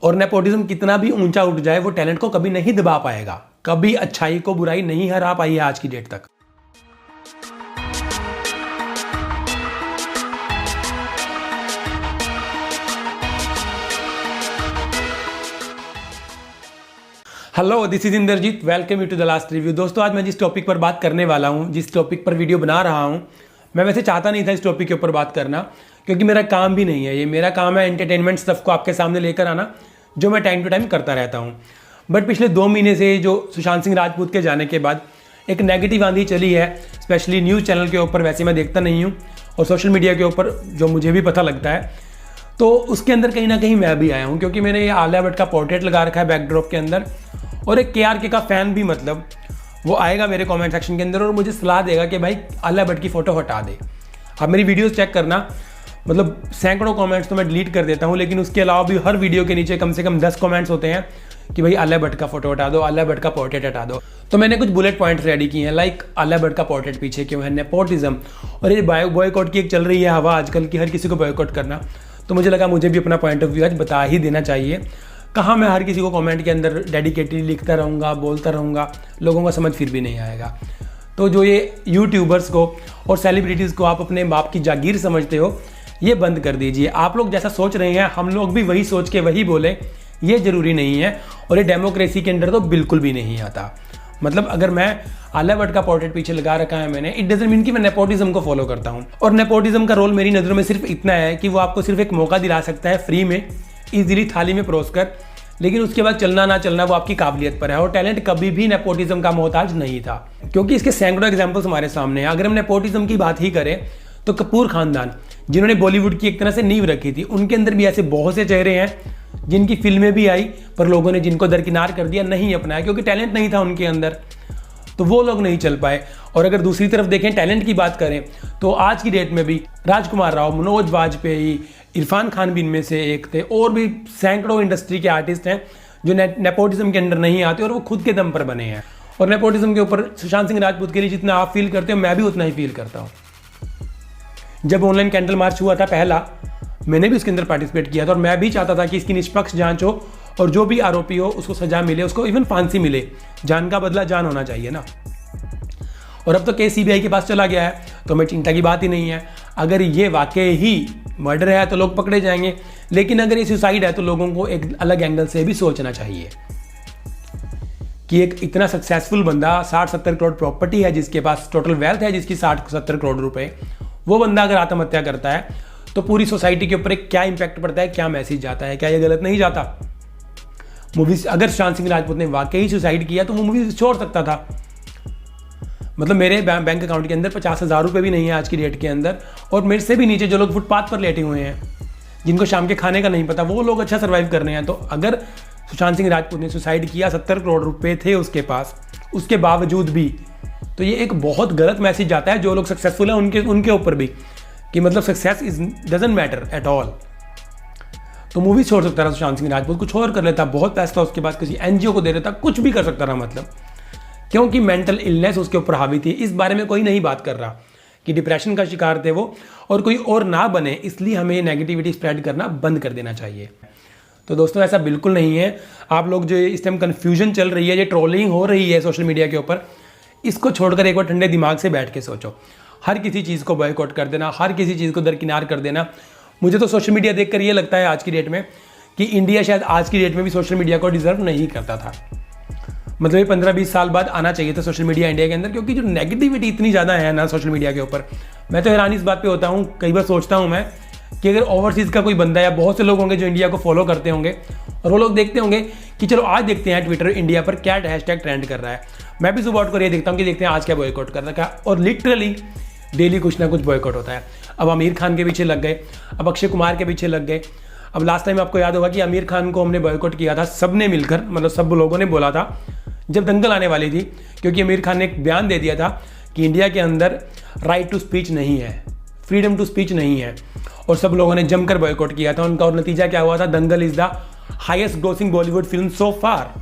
और नेपोटिज्म कितना भी ऊंचा उठ जाए वो टैलेंट को कभी नहीं दबा पाएगा। कभी अच्छाई को बुराई नहीं हरा पाई है आज की डेट तक। Hello, this is Indrajeet. Welcome you to the last review. दोस्तों, आज मैं जिस टॉपिक पर बात करने वाला हूँ, जिस टॉपिक पर वीडियो बना रहा हूँ, मैं वैसे चाहता नहीं था इस टॉपिक के ऊपर बात करना, क्योंकि मेरा काम भी नहीं है ये। मेरा काम है एंटरटेनमेंट स्टफ को आपके सामने लेकर आना, जो मैं टाइम टू टाइम करता रहता हूँ। बट पिछले 2 महीने से जो सुशांत सिंह राजपूत के जाने के बाद एक नेगेटिव आंधी चली है, स्पेशली न्यूज़ चैनल के ऊपर। वैसे मैं देखता नहीं हूँ, और सोशल मीडिया के ऊपर जो मुझे भी पता लगता है, तो उसके अंदर कहीं ना कहीं मैं भी आया हूँ, क्योंकि मैंने ये आलिया भट्ट का पोर्ट्रेट लगा रखा है बैकड्रॉप के अंदर। और एक KRK का फ़ैन भी, मतलब वो आएगा मेरे कमेंट सेक्शन के अंदर और मुझे सलाह देगा कि भाई आलिया भट्ट की फ़ोटो हटा दे। आप मेरी वीडियोस चेक करना, मतलब सैकड़ों कमेंट्स तो मैं डिलीट कर देता हूँ, लेकिन उसके अलावा भी हर वीडियो के नीचे कम से कम 10 कमेंट्स होते हैं कि भाई आलिया भट्ट का फोटो हटा दो, आलिया भट्ट का पोर्ट्रेट हटा दो। तो मैंने कुछ बुलेट पॉइंट्स रेडी किए हैं, लाइक आलिया भट्ट का पोर्ट्रेट पीछे क्यों है, नेपोटिज्म, और ये बॉयकॉट की एक चल रही है हवा आजकल की, हर किसी को बॉयकॉट करना। तो मुझे लगा मुझे भी अपना पॉइंट ऑफ व्यू आज बता ही देना चाहिए। कहाँ मैं हर किसी को कमेंट के अंदर डेडिकेटली लिखता रहूँगा, बोलता रहूँगा, लोगों का समझ फिर भी नहीं आएगा। तो जो ये यूट्यूबर्स को और सेलिब्रिटीज़ को आप अपने बाप की जागीर समझते हो, ये बंद कर दीजिए। आप लोग जैसा सोच रहे हैं हम लोग भी वही सोच के वही बोले, ये ज़रूरी नहीं है। और ये डेमोक्रेसी के अंदर तो बिल्कुल भी नहीं आता। मतलब अगर मैं आलिया भट्ट का पोर्ट्रेट पीछे लगा रखा है मैंने, इट डजंट मीन कि मैं नेपोटिज्म को फॉलो करता हूँ। और नेपोटिज्म का रोल मेरी नज़रों में सिर्फ इतना है कि वो आपको सिर्फ एक मौका दिला सकता है फ्री में, ईजिली थाली में परोस कर, लेकिन उसके बाद चलना ना चलना वो आपकी काबिलियत पर है। और टैलेंट कभी भी नेपोटिज्म का मोहताज नहीं था, क्योंकि इसके सैकड़ों एग्जाम्पल्स हमारे सामने हैं। अगर हम नेपोटिज्म की बात ही करें तो कपूर खानदान, जिन्होंने बॉलीवुड की एक तरह से नींव रखी थी, उनके अंदर भी ऐसे बहुत से चेहरे हैं जिनकी फिल्में भी आई, पर लोगों ने जिनको दरकिनार कर दिया, नहीं अपनाया, क्योंकि टैलेंट नहीं था उनके अंदर, तो वो लोग नहीं चल पाए। और अगर दूसरी तरफ देखें, टैलेंट की बात करें, तो आज की डेट में भी राजकुमार राव, मनोज वाजपेयी, इरफान खान भी इनमें से एक थे, और भी सैकड़ों इंडस्ट्री के आर्टिस्ट हैं जो नेपोटिज्म के अंदर नहीं आते और वो खुद के दम पर बने हैं। और नेपोटिज्म के ऊपर सुशांत सिंह राजपूत के लिए जितना आप फील करते हो, मैं भी उतना ही फील करता हूँ। जब ऑनलाइन कैंडल मार्च हुआ था पहला, मैंने भी उसके अंदर पार्टिसिपेट किया था, और मैं भी चाहता था कि इसकी निष्पक्ष जांच हो और जो भी आरोपी हो उसको सजा मिले, उसको इवन फांसी मिले। जान का बदला जान होना चाहिए ना। और अब तो केस CBI के पास चला गया है, तो मैं चिंता की बात ही नहीं है। अगर ये वाकई ही मर्डर है तो लोग पकड़े जाएंगे, लेकिन अगर ये सुसाइड है तो लोगों को एक अलग एंगल से भी सोचना चाहिए कि एक इतना सक्सेसफुल बंदा, 60-70 करोड़ प्रॉपर्टी है जिसके पास, टोटल वेल्थ है जिसकी 60-70 करोड़ रुपए, वो बंदा अगर आत्महत्या करता है तो पूरी सोसाइटी के ऊपर एक क्या इंपैक्ट पड़ता है, क्या मैसेज जाता है, क्या ये गलत नहीं जाता? मूवीज, अगर सुशांत सिंह राजपूत ने वाकई सुसाइड किया तो वो मूवी छोड़ सकता था। मतलब मेरे बैंक अकाउंट के अंदर 50,000 रुपये भी नहीं है आज की डेट के अंदर, और मेरे से भी नीचे जो लोग फुटपाथ पर लेटे हुए हैं, जिनको शाम के खाने का नहीं पता, वो लोग अच्छा सर्वाइव कर रहे हैं। तो अगर सुशांत सिंह राजपूत ने सुसाइड किया, 70 करोड़ रुपए थे उसके पास, उसके बावजूद भी, तो ये एक बहुत गलत मैसेज जाता है जो लोग सक्सेसफुल हैं उनके ऊपर भी, कि मतलब success is doesn't matter at all. तो मूवी छोड़ सकता था सुशांत सिंह राजपूत, कुछ और कर लेता, बहुत पैसा था उसके पास, किसी NGO को दे देता, कुछ भी कर सकता था। मतलब क्योंकि मेंटल इलनेस उसके ऊपर हावी थी। इस बारे में कोई नहीं बात कर रहा कि डिप्रेशन का शिकार थे वो, और कोई और ना बने, इसलिए हमें नेगेटिविटी स्प्रेड करना बंद कर देना चाहिए। तो दोस्तों, ऐसा बिल्कुल नहीं है। आप लोग जो इस टाइम कन्फ्यूजन चल रही है, ये ट्रोलिंग हो रही है सोशल मीडिया के ऊपर, इसको छोड़कर एक बार ठंडे दिमाग से बैठ के सोचो। हर किसी चीज़ को बॉयकॉट कर देना, हर किसी चीज़ को दरकिनार कर देना, मुझे तो सोशल मीडिया देखकर ये लगता है आज की डेट में कि इंडिया शायद आज की डेट में भी सोशल मीडिया को डिजर्व नहीं करता था। मतलब ये 15-20 साल बाद आना चाहिए था सोशल मीडिया इंडिया के अंदर, क्योंकि जो नेगेटिविटी इतनी ज़्यादा है ना सोशल मीडिया के ऊपर, मैं तो हैरान इस बात पे होता हूँ। कई बार सोचता हूँ मैं कि अगर ओवरसीज़ का कोई बंदा, या बहुत से लोग होंगे जो इंडिया को फॉलो करते होंगे, और वो लोग देखते होंगे कि चलो आज देखते हैं ट्विटर इंडिया पर क्या हैशटैग ट्रेंड कर रहा है। मैं भी सुबह उठकर ये देखता हूँ कि देखते हैं आज क्या बॉयकॉट कर रखा है, और लिटरली डेली कुछ ना कुछ बॉयकॉट होता है। अब आमिर खान के पीछे लग गए, अब अक्षय कुमार के पीछे लग गए। अब लास्ट टाइम आपको याद होगा कि आमिर खान को हमने बॉयकॉट किया था सबने मिलकर, मतलब सब लोगों ने बोला था जब दंगल आने वाली थी, क्योंकि आमिर खान ने एक बयान दे दिया था कि इंडिया के अंदर राइट टू स्पीच नहीं है, फ्रीडम टू स्पीच नहीं है, और सब लोगों ने जमकर बॉयकॉट किया था उनका। और नतीजा क्या हुआ था? Dangal is the highest grossing Bollywood film so far.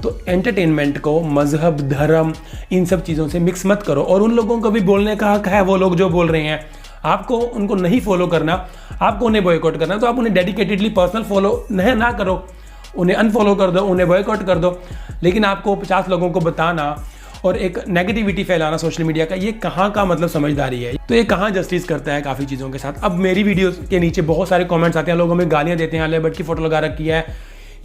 तो एंटरटेनमेंट को मजहब, धर्म, इन सब चीज़ों से मिक्स मत करो, और उन लोगों को भी बोलने का हक है, वो लोग जो बोल रहे हैं। आपको उनको नहीं फॉलो करना, आपको उन्हें बॉयकॉट करना, तो आप उन्हें डेडिकेटेडली पर्सनल फॉलो ना करो, उन्हें अनफॉलो कर दो, उन्हें बॉयकॉट कर दो। लेकिन आपको 50 लोगों को बताना और एक नेगेटिविटी फैलाना सोशल मीडिया का, ये कहाँ का मतलब समझदारी है? तो ये कहाँ जस्टिस करता है काफ़ी चीज़ों के साथ। अब मेरी वीडियो के नीचे बहुत सारे कमेंट्स आते हैं, लोग हमें गालियाँ देते हैं, आलिया भट्ट की फोटो लगा रखी है,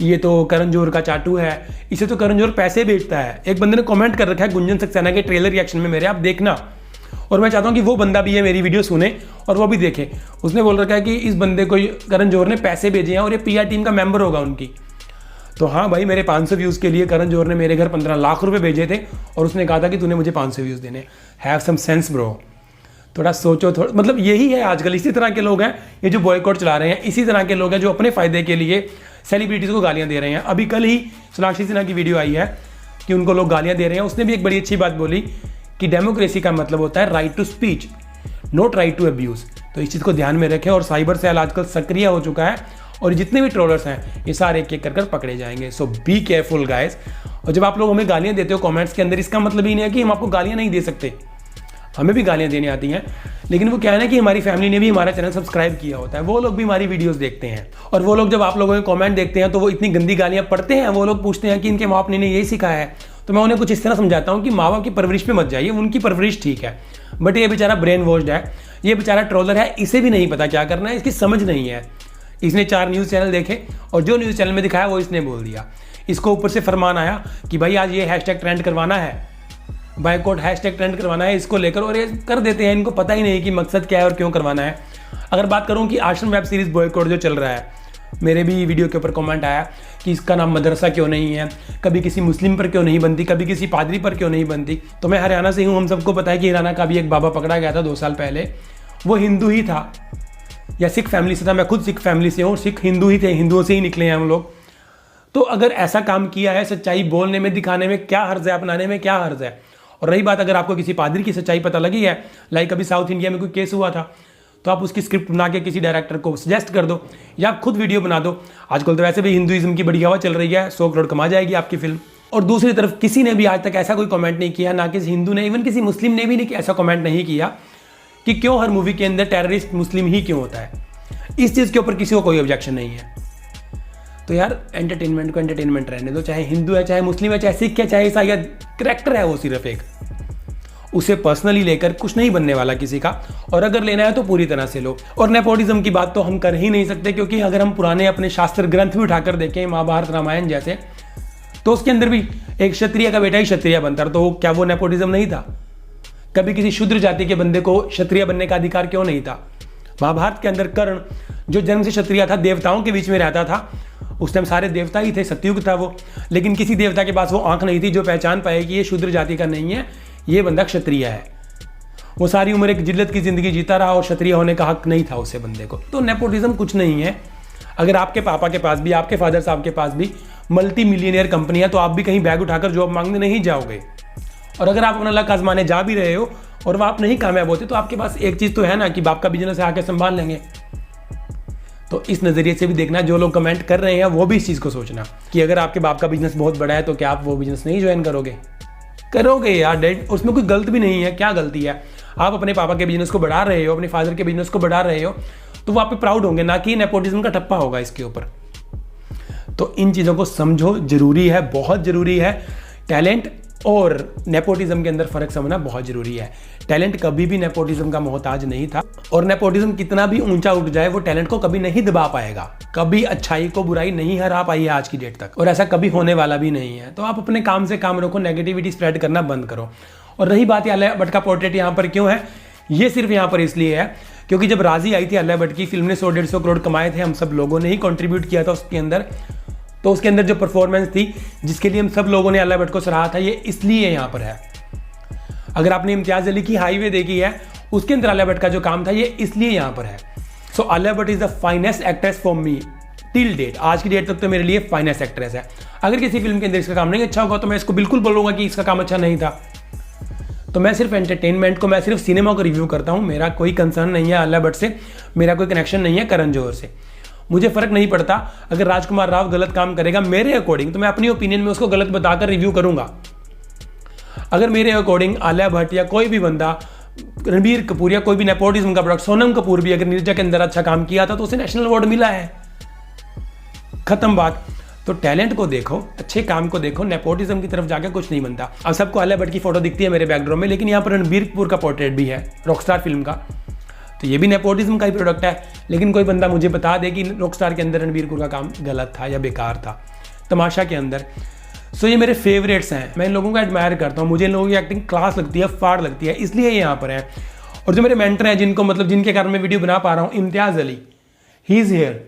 ये तो करण जौहर का चाटू है, इसे तो करण जौहर पैसे बेचता है। एक बंदे ने कमेंट कर रखा है गुंजन सक्सेना के ट्रेलर रिएक्शन में मेरे, आप देखना। और मैं चाहता हूँ कि वो बंदा भी है मेरी वीडियो सुने और वो भी देखे। उसने बोल रखा है कि इस बंदे को करण जौहर ने पैसे भेजे हैं और ये PR टीम का मेंबर होगा उनकी। तो हाँ भाई, मेरे 500 व्यूज़ के लिए करण जौहर ने मेरे घर 15 लाख रुपए भेजे थे और उसने कहा था कि तूने मुझे 500 व्यूज़ देने। हैव सम सेंस ब्रो, थोड़ा सोचो। थोड़ा मतलब यही है आजकल, इसी तरह के लोग हैं ये जो बॉयकॉट चला रहे हैं, इसी तरह के लोग हैं जो अपने फायदे के लिए सेलिब्रिटीज़ को गालियाँ दे रहे हैं। अभी कल ही सोनाक्षी सिन्हा की वीडियो आई है कि उनको लोग गालियाँ दे रहे हैं। उसने भी एक बड़ी अच्छी बात बोली कि डेमोक्रेसी का मतलब होता है right to speech, not right to abuse. तो इस चीज़ को ध्यान में रखें। और साइबर सेल आजकल सक्रिय हो चुका है और जितने भी ट्रोलर्स हैं ये सारे एक एक कर पकड़े जाएंगे। सो बी केयरफुल गाइस। और जब आप लोग हमें गालियाँ देते हो कमेंट्स के अंदर, इसका मतलब ये नहीं है कि हम आपको गालियाँ नहीं दे सकते, हमें भी गालियाँ देने आती हैं। लेकिन वो क्या है ना कि हमारी फैमिली ने भी हमारा चैनल सब्सक्राइब किया होता है, वो लोग भी हमारी वीडियोस देखते हैं। और वो लोग जब आप लोगों के कमेंट देखते हैं तो वो इतनी गंदी गालियाँ पढ़ते हैं। वो लोग पूछते हैं कि इनके माँ बाप ने यही सिखाया है। तो मैं उन्हें कुछ इस तरह समझाता हूँ कि माँ बाप की परवरिश पे मत जाइए, उनकी परवरिश ठीक है, बट ये बेचारा ब्रेन वॉश्ड है, ये बेचारा ट्रोलर है, इसे भी नहीं पता क्या करना है, इसकी समझ नहीं है। इसने 4 न्यूज़ चैनल देखे और जो न्यूज़ चैनल में दिखाया वो इसने बोल दिया। इसको ऊपर से फरमान आया कि भाई आज ये हैशटैग ट्रेंड करवाना है, बायकॉट हैशटैग ट्रेंड करवाना है इसको लेकर, और ये कर देते हैं। इनको पता ही नहीं कि मकसद क्या है और क्यों करवाना है। अगर बात करूं कि आश्रम वेब सीरीज़ बॉयकॉट जो चल रहा है, मेरे भी वीडियो के ऊपर कमेंट आया कि इसका नाम मदरसा क्यों नहीं है, कभी किसी मुस्लिम पर क्यों नहीं बनती, कभी किसी पादरी पर क्यों नहीं बनती। तो मैं हरियाणा से हूँ, हम सबको पता है कि हरियाणा का भी एक बाबा पकड़ा गया था 2 साल पहले, वो हिंदू ही था या सिख फैमिली से था। मैं खुद सिख फैमिली से हूँ, सिख हिंदू ही थे, हिंदुओं से ही निकले हैं हम लोग। तो अगर ऐसा काम किया है, सच्चाई बोलने में, दिखाने में क्या हर्ज है, अपनाने में क्या हर्ज है। और रही बात अगर आपको किसी पादरी की सच्चाई पता लगी है, लाइक अभी साउथ इंडिया में कोई केस हुआ था, तो आप उसकी स्क्रिप्ट बना के किसी डायरेक्टर को सजेस्ट कर दो या आप खुद वीडियो बना दो। आजकल तो वैसे भी हिंदुइज्म की बड़ी हवा चल रही है, 100 करोड़ कमा जाएगी आपकी फिल्म। और दूसरी तरफ किसी ने भी आज तक ऐसा कोई कमेंट नहीं किया, ना किसी हिंदू ने, इवन किसी मुस्लिम ने भी नहीं ऐसा कमेंट नहीं किया कि क्यों हर मूवी के अंदर टेररिस्ट मुस्लिम ही क्यों होता है। इस चीज़ के ऊपर किसी को कोई ऑब्जेक्शन नहीं है। तो यार एंटरटेनमेंट को एंटरटेनमेंट रहने दो, चाहे हिंदू है, चाहे मुस्लिम है, चाहे सिख है, चाहे ईसाई है, करैक्टर है वो सिर्फ एक, उसे पर्सनली लेकर कुछ नहीं बनने वाला किसी का। और अगर लेना है तो पूरी तरह से लो। और नेपोटिज्म की बात तो हम कर ही नहीं सकते, क्योंकि अगर हम पुराने अपने शास्त्र ग्रंथ भी उठाकर देखें, महाभारत रामायण जैसे, तो उसके अंदर भी एक क्षत्रिय का बेटा ही क्षत्रिय बनता, तो क्या वो नेपोटिज्म नहीं था? कभी किसी शूद्र जाति के बंदे को क्षत्रिय बनने का अधिकार क्यों नहीं था? महाभारत के अंदर कर्ण जो जन्म से क्षत्रिय था, देवताओं के बीच में रहता था, उस टाइम सारे देवता ही थे, सतयुग था वो, लेकिन किसी देवता के पास वो आंख नहीं थी जो पहचान पाए कि ये शूद्र जाति का नहीं है, ये बंदा क्षत्रिय है। वो सारी उम्र एक जिल्लत की जिंदगी जीता रहा और क्षत्रिय होने का हक नहीं था उसे बंदे को। तो नेपोटिज्म कुछ नहीं है। अगर आपके पापा के पास भी, आपके फादर साहब के पास भी मल्टी मिलियनियर कंपनी है, तो आप भी कहीं बैग उठाकर जॉब मांगने नहीं जाओगे। और अगर आप अपना लक आजमाने जा भी रहे हो और वह आप नहीं कामयाब होते, तो आपके पास एक चीज़ तो है ना कि बाप का बिजनेस है, आके संभाल लेंगे। तो इस नज़रिए से भी देखना, जो लोग कमेंट कर रहे हैं वो भी इस चीज़ को सोचना कि अगर आपके बाप का बिजनेस बहुत बड़ा है तो क्या आप वो बिजनेस नहीं ज्वाइन करोगे? करोगे यार डैड, उसमें कोई गलत भी नहीं है। क्या गलती है? आप अपने पापा के बिजनेस को बढ़ा रहे हो, अपने फादर के बिजनेस को बढ़ा रहे हो, तो वो आप पे प्राउड होंगे, ना कि नेपोटिज्म का ठप्पा होगा इसके ऊपर। तो इन चीज़ों को समझो, जरूरी है, बहुत जरूरी है। टैलेंट और नेपोटिज्म के अंदर फर्क समझना बहुत जरूरी है। टैलेंट कभी भी नेपोटिज्म का मोहताज नहीं था, और नेपोटिज्म कितना भी ऊंचा उठ जाए वो टैलेंट को कभी नहीं दबा पाएगा। कभी अच्छाई को बुराई नहीं हरा पाई है आज की डेट तक, और ऐसा कभी होने वाला भी नहीं है। तो आप अपने काम से काम रखो, नेगेटिविटी स्प्रेड करना बंद करो। और रही बात आलिया भट्ट का पोर्ट्रेट यहाँ पर क्यों है, ये सिर्फ यहाँ पर इसलिए है क्योंकि जब राजी आई थी आलिया भट्ट की फिल्म ने 100-150 करोड़ कमाए थे, हम सब लोगों ने ही कंट्रीब्यूट किया था उसके अंदर। तो उसके अंदर जो परफॉर्मेंस थी जिसके लिए हम सब लोगों ने आलिया भट्ट को सराहा था, ये इसलिए यहाँ पर है। अगर आपने इम्तियाज अली की हाईवे देखी है, उसके अंदर आलिया भट्ट का जो काम था ये इसलिए यहाँ पर है। So Alia Bhatt is the finest actress for me till date. आज की डेट तक तो मेरे लिए फाइनेस्ट एक्ट्रेस है। अगर किसी फिल्म के अंदर इसका काम नहीं अच्छा होगा तो मैं इसको बिल्कुल बोलूँगा कि इसका काम अच्छा नहीं था। तो मैं सिर्फ एंटरटेनमेंट को, मैं सिर्फ सिनेमा को रिव्यू करता हूँ। मेरा कोई कंसर्न नहीं है आलिया भट्ट से, मेरा कोई कनेक्शन नहीं है करण जौहर से। मुझे फर्क नहीं पड़ता अगर राजकुमार राव गलत काम करेगा मेरे अकॉर्डिंग, तो मैं अपनी ओपिनियन में उसको गलत बताकर रिव्यू करूंगा। अगर मेरे अकॉर्डिंग आलिया भट्ट या कोई भी बंदा रणबीर कपूर या कोई भी नेपोटिज्म का प्रोडक्ट, सोनम कपूर भी अगर नीरजा के अंदर अच्छा काम किया था तो उसे नेशनल अवार्ड मिला है, खत्म बात। तो टैलेंट को देखो, अच्छे काम को देखो, नेपोटिज्म की तरफ जाकर कुछ नहीं बनता। अब सबको आलिया भट्ट की फोटो दिखती है मेरे बैकग्राउंड में, लेकिन यहाँ पर रणबीर कपूर का पोर्ट्रेट भी है रॉकस्टार फिल्म का, तो ये भी नेपोटिज्म का ही प्रोडक्ट है। लेकिन कोई बंदा मुझे बता दे कि रॉकस्टार के अंदर रणबीर कपूर का काम गलत था या बेकार था, तमाशा के अंदर। सो ये मेरे फेवरेट्स हैं, मैं इन लोगों को एडमायर करता हूँ, मुझे इन लोगों की एक्टिंग क्लास लगती है, फाड़ लगती है, इसलिए ये यहाँ पर है। और जो मेरे मेंटर हैं जिनको मतलब जिनके कारण मैं वीडियो बना पा रहा हूँ, इम्तियाज़ अली, ही इज़ हियर।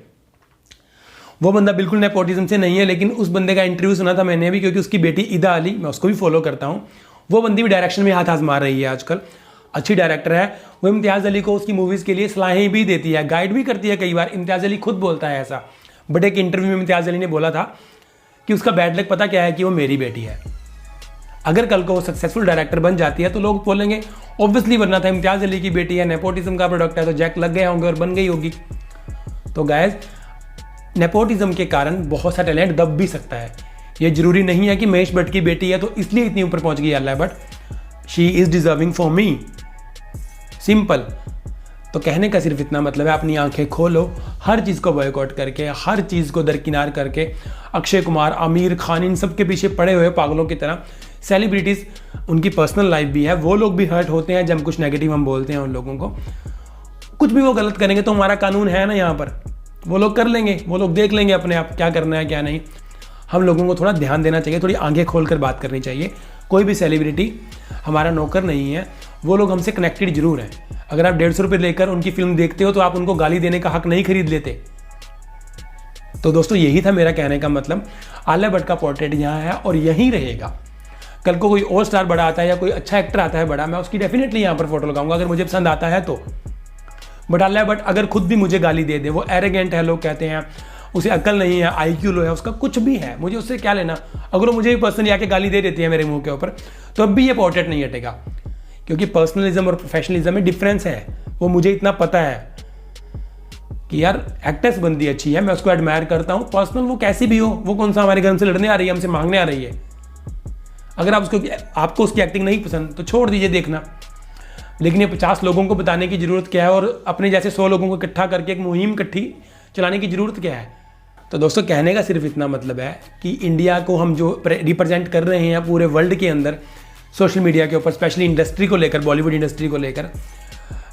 वो बंदा बिल्कुल नेपोटिज्म से नहीं है, लेकिन उस बंदे का इंटरव्यू सुना था मैंने भी, क्योंकि उसकी बेटी इदा अली, मैं उसको भी फॉलो करता हूँ, वो बंदी भी डायरेक्शन में हाथ आजमा रही है आजकल, अच्छी डायरेक्टर है। वो इम्तियाज़ अली को उसकी मूवीज़ के लिए सलाहें भी देती है, गाइड भी करती है कई बार। इम्तियाज़ अली खुद बोलता है ऐसा, बट एक इंटरव्यू में इम्तियाज़ अली ने बोला था कि उसका बैड लक पता क्या है, कि वो मेरी बेटी है। अगर कल को वो सक्सेसफुल डायरेक्टर बन जाती है तो लोग बोलेंगे ऑब्वियसली बनना था, इम्तियाज़ अली की बेटी है, नेपोटिज्म का प्रोडक्ट है, तो जैक लग गए होंगे और बन गई होगी। तो गाइस, नेपोटिज्म के कारण बहुत सा टैलेंट दब भी सकता है। ये जरूरी नहीं है कि महेश भट्ट की बेटी है तो इसलिए इतनी ऊपर पहुंच गई Alia Bhatt. She is deserving for me, simple. तो कहने का सिर्फ इतना मतलब है, अपनी आंखें खोलो, हर चीज़ को बॉयकॉट करके, हर चीज़ को दरकिनार करके, अक्षय कुमार, आमिर खान, इन सब के पीछे पड़े हुए पागलों की तरह। सेलिब्रिटीज़, उनकी पर्सनल लाइफ भी है, वो लोग भी हर्ट होते हैं जब कुछ नेगेटिव हम बोलते हैं उन लोगों को। कुछ भी वो गलत करेंगे तो हमारा कानून है ना यहाँ पर, वो लोग कर लेंगे, वो लोग देख लेंगे अपने आप क्या करना है क्या नहीं। हम लोगों को थोड़ा ध्यान देना चाहिए, थोड़ी आंखें खोल कर बात करनी चाहिए। कोई भी सेलिब्रिटी हमारा नौकर नहीं है, वो लोग हमसे कनेक्टेड जरूर हैं। अगर आप 150 रुपये लेकर उनकी फिल्म देखते हो तो आप उनको गाली देने का हक नहीं खरीद लेते। तो दोस्तों, यही था मेरा कहने का मतलब। आलिया भट्ट का पोर्ट्रेट यहाँ है और यहीं रहेगा। कल को कोई और स्टार बड़ा आता है या कोई अच्छा एक्टर आता है बड़ा, मैं उसकी डेफिनेटली यहाँ पर फोटो लगाऊंगा अगर मुझे पसंद आता है तो। बट आलिया भट्ट अगर खुद भी मुझे गाली दे दे, वो एरोगेंट है, लोग कहते हैं उसे अकल नहीं है, IQ लो है, उसका कुछ भी है, मुझे उससे क्या लेना। अगर वो मुझे भी पर्सनली आके गाली दे देती है मेरे मुंह के ऊपर, तो अब भी ये पोर्ट्रेट नहीं हटेगा, क्योंकि पर्सनलिज्म और प्रोफेशनलिज्म में डिफरेंस है। वो मुझे इतना पता है कि यार एक्ट्रेस बंदी अच्छी है, मैं उसको एडमायर करता हूँ। पर्सनल वो कैसी भी हो, वो कौन सा हमारे घर से लड़ने आ रही है, हमसे मांगने आ रही है। अगर आपको उसकी एक्टिंग नहीं पसंद तो छोड़ दीजिए देखना। लेकिन ये 50 लोगों को बताने की ज़रूरत क्या है, और अपने जैसे 100 लोगों को इकट्ठा करके एक मुहिम इकट्ठी चलाने की ज़रूरत क्या है। तो दोस्तों, कहने का सिर्फ इतना मतलब है कि इंडिया को हम जो रिप्रेजेंट कर रहे हैं पूरे वर्ल्ड के अंदर सोशल मीडिया के ऊपर, स्पेशली इंडस्ट्री को लेकर, बॉलीवुड इंडस्ट्री को लेकर,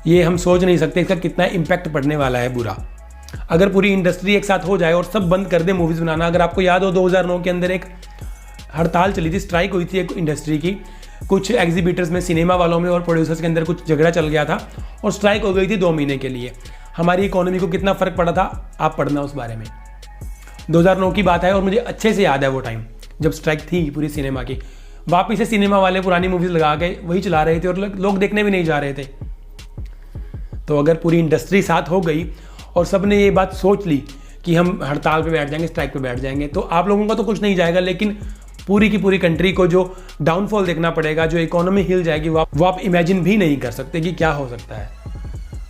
ये हम सोच नहीं सकते इसका कितना इम्पैक्ट पड़ने वाला है बुरा। अगर पूरी इंडस्ट्री एक साथ हो जाए और सब बंद कर दे मूवीज़ बनाना। अगर आपको याद हो 2009 के अंदर एक हड़ताल चली थी, स्ट्राइक हुई थी एक इंडस्ट्री की, कुछ एग्जीबिटर्स में, सिनेमा वालों में और प्रोड्यूसर्स के अंदर कुछ झगड़ा चल गया था और स्ट्राइक हो गई थी 2 महीने के लिए। हमारी इकोनॉमी को कितना फ़र्क पड़ा था, आप पढ़ना उस बारे में। 2009 की बात है और मुझे अच्छे से याद है वो टाइम जब स्ट्राइक थी पूरी सिनेमा की। वापिस से सिनेमा वाले पुरानी मूवीज़ लगा के वही चला रहे थे और लोग देखने भी नहीं जा रहे थे। तो अगर पूरी इंडस्ट्री साथ हो गई और सब ने ये बात सोच ली कि हम हड़ताल पे बैठ जाएंगे, स्ट्राइक पे बैठ जाएंगे, तो आप लोगों का तो कुछ नहीं जाएगा, लेकिन पूरी की पूरी कंट्री को जो डाउनफॉल देखना पड़ेगा, जो इकोनॉमी हिल जाएगी, वो आप इमेजिन भी नहीं कर सकते कि क्या हो सकता है।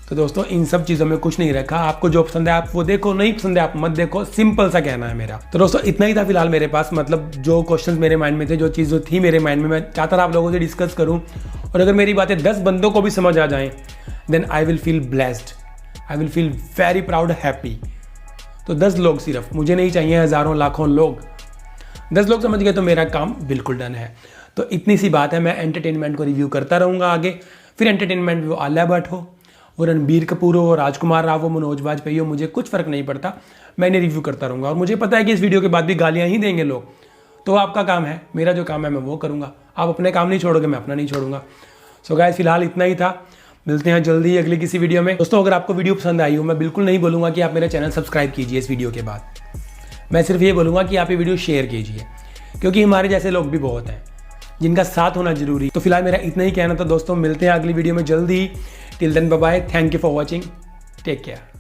तो दोस्तों, इन सब चीज़ों में कुछ नहीं रखा। आपको जो पसंद है आप वो देखो, नहीं पसंद है आप मत देखो, सिंपल सा कहना है मेरा। तो दोस्तों, इतना ही था फिलहाल मेरे पास, मतलब जो क्वेश्चंस मेरे माइंड में थे, जो चीज़ थी मेरे माइंड में, मैं चाहता था आप लोगों से डिस्कस करूं। और अगर मेरी बातें 10 बंदों को भी समझ आ जाएं, then I will feel blessed, I will feel very proud, happy. तो 10 लोग सिर्फ, मुझे नहीं चाहिए हज़ारों लाखों लोग। 10 लोग समझ गए तो मेरा काम बिल्कुल डन है। तो इतनी सी बात है। मैं एंटरटेनमेंट को रिव्यू करता रहूँगा आगे। फिर एंटरटेनमेंट वो आलिया भट्ट हो, वो रणबीर कपूर हो, राजकुमार राव हो, मनोज वाजपेयी हो, मुझे कुछ फ़र्क नहीं पड़ता, मैं इन्हें रिव्यू करता रहूँगा। और मुझे पता है कि इस वीडियो के बाद भी गालियाँ ही देंगे लोग, तो आपका काम है, मेरा जो काम है मैं वो करूँगा। आप अपने काम नहीं छोड़ोगे, मैं अपना नहीं छोड़ूंगा। सो गाइस, फिलहाल इतना ही था। मिलते हैं जल्दी ही अगली किसी वीडियो में। दोस्तों, अगर आपको वीडियो पसंद आई हो, मैं बिल्कुल नहीं बोलूँगा कि आप मेरा चैनल सब्सक्राइब कीजिए इस वीडियो के बाद। मैं सिर्फ ये बोलूँगा कि आप ये वीडियो शेयर कीजिए, क्योंकि हमारे जैसे लोग भी बहुत हैं जिनका साथ होना जरूरी। तो फिलहाल मेरा इतना ही कहना था दोस्तों। मिलते हैं अगली वीडियो में जल्दी। Till then, bye bye, thank you for watching, take care.